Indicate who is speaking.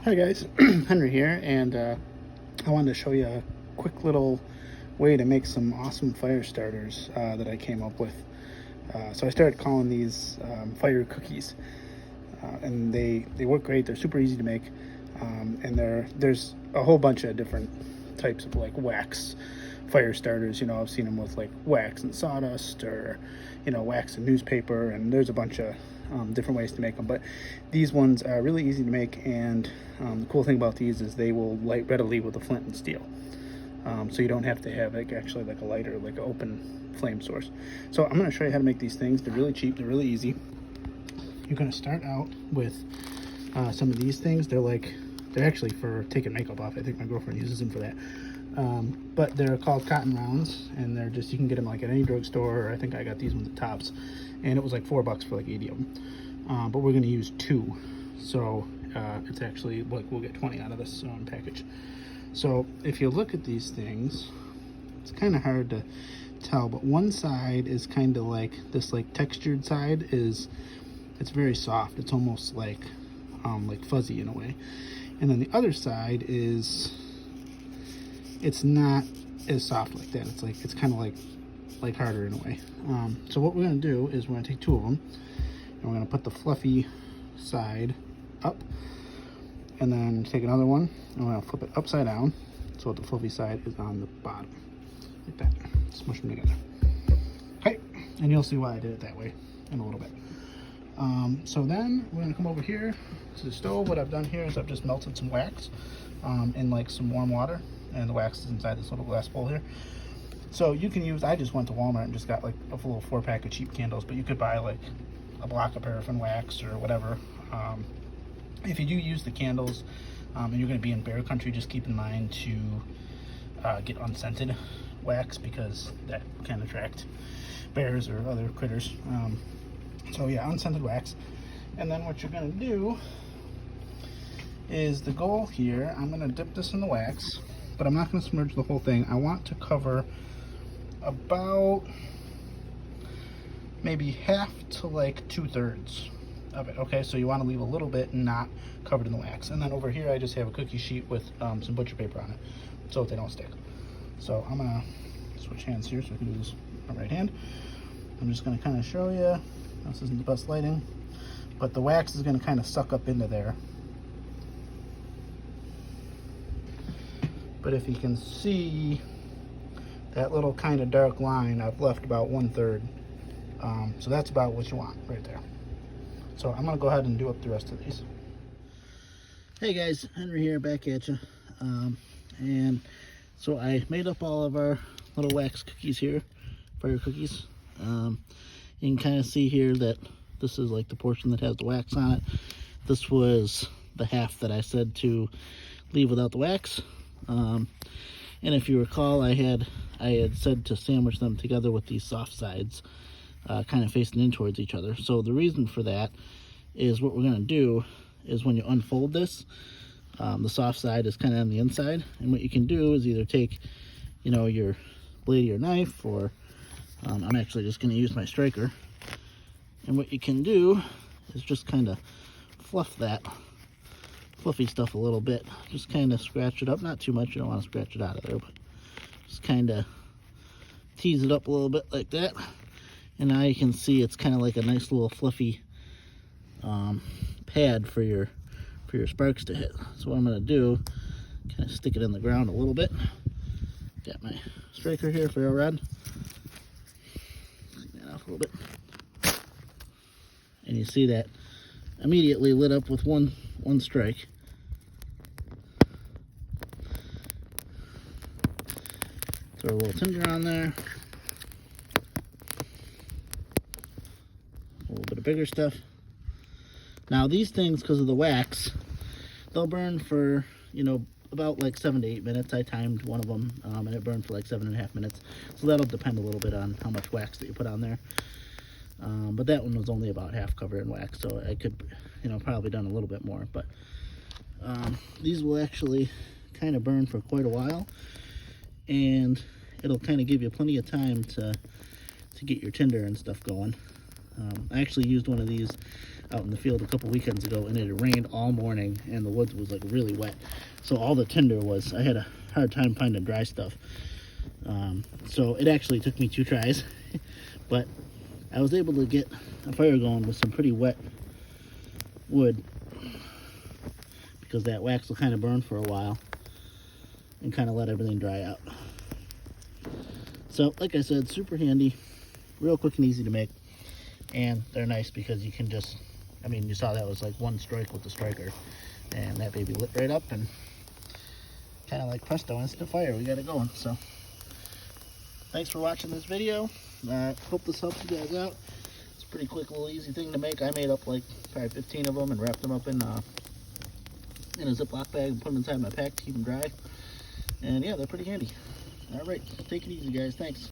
Speaker 1: Hi guys, Henry here, and I wanted to show you a quick little way to make some awesome fire starters that I came up with. So I started calling these fire cookies, and they work great. They're super easy to make, and there's a whole bunch of different types of like wax fire starters. You know, I've seen them with like wax and sawdust, or wax and newspaper, and there's a bunch of different ways to make them. But these ones are really easy to make, and the cool thing about these is they will light readily with a flint and steel. So you don't have to have actually like a lighter, like an open flame source. So I'm going to show you how to make these things. They're really cheap. They're really easy. You're going to start out with some of these things. They're actually for taking makeup off. I think my girlfriend uses them for that. But they're called cotton rounds, and you can get them like at any drugstore. Or I think I got these ones at Tops, and it was like $4 for like 80 of them. But we're going to use 2, so it's actually like we'll get 20 out of this package. So if you look at these things, it's kind of hard to tell, but one side is kind of like this, like textured side it's very soft. It's almost like fuzzy in a way, and then the other side it's not as soft like that. It's kind of like harder in a way. So what we're going to do is we're going to take 2 of them, and we're going to put the fluffy side up, and then take another one, and we're going to flip it upside down so the fluffy side is on the bottom, like that. Smush them together. Okay, and you'll see why I did it that way in a little bit. So then we're going to come over here to the stove. What I've done here is I've just melted some wax in like some warm water, and the wax is inside this little glass bowl here. So you can use, I just went to Walmart and just got like a little 4-pack of cheap candles, but you could buy like a block of paraffin wax or whatever. If you do use the candles and you're going to be in bear country, just keep in mind to get unscented wax, because that can attract bears or other critters. So yeah, unscented wax. And then what you're going to do is, the goal here, I'm going to dip this in the wax, but I'm not going to submerge the whole thing. I want to cover about maybe half to like 2/3 of it. Okay, so you want to leave a little bit not covered in the wax. And then over here I just have a cookie sheet with some butcher paper on it, so they don't stick. So I'm going to switch hands here so I can do this on my right hand. I'm just going to kind of show you. This isn't the best lighting, but the wax is going to kind of suck up into there. But if you can see that little kind of dark line, I've left about 1/3. So that's about what you want right there. So I'm going to go ahead and do up the rest of these. Hey guys, Henry here, back at you. And so I made up all of our little wax cookies here, fire cookies. You can kind of see here that this is like the portion that has the wax on it. This was the half that I said to leave without the wax. And if you recall, I had said to sandwich them together with these soft sides kind of facing in towards each other. So the reason for that is, what we're going to do is, when you unfold this, the soft side is kind of on the inside, and what you can do is either take your blade of your knife, or I'm actually just going to use my striker, and what you can do is just kind of fluff that fluffy stuff a little bit. Just kind of scratch it up, not too much, you don't want to scratch it out of there, but just kind of tease it up a little bit like that. And now you can see it's kind of like a nice little fluffy pad for your sparks to hit. So what I'm going to do, kind of stick it in the ground a little bit. Got my striker here, ferro rod. Clean that off a little bit. And you see that immediately lit up with one strike. Throw a little tinder on there. A little bit of bigger stuff. Now these things, because of the wax, they'll burn for, about like 7 to 8 minutes. I timed one of them, and it burned for like 7.5 minutes. So that'll depend a little bit on how much wax that you put on there. But that one was only about half covered in wax, so I could, probably done a little bit more. But these will actually kind of burn for quite a while, and it'll kind of give you plenty of time to get your tinder and stuff going.
Speaker 2: I actually used one of these out in the field a couple weekends ago, and it had rained all morning, and the woods was like really wet. So all the tinder was, I had a hard time finding dry stuff. So it actually took me 2 tries, but I was able to get a fire going with some pretty wet wood, because that wax will kind of burn for a while and kind of let everything dry out. So like I said, super handy, real quick and easy to make, and they're nice because you can just, I mean, you saw that was like 1 strike with the striker, and that baby lit right up, and kind of like presto, instant fire, we got it going. So thanks for watching this video. Hope this helps you guys out. It's a pretty quick, little easy thing to make. I made up like probably 15 of them and wrapped them up in a Ziploc bag and put them inside my pack to keep them dry. And yeah, they're pretty handy. All right, take it easy, guys. Thanks.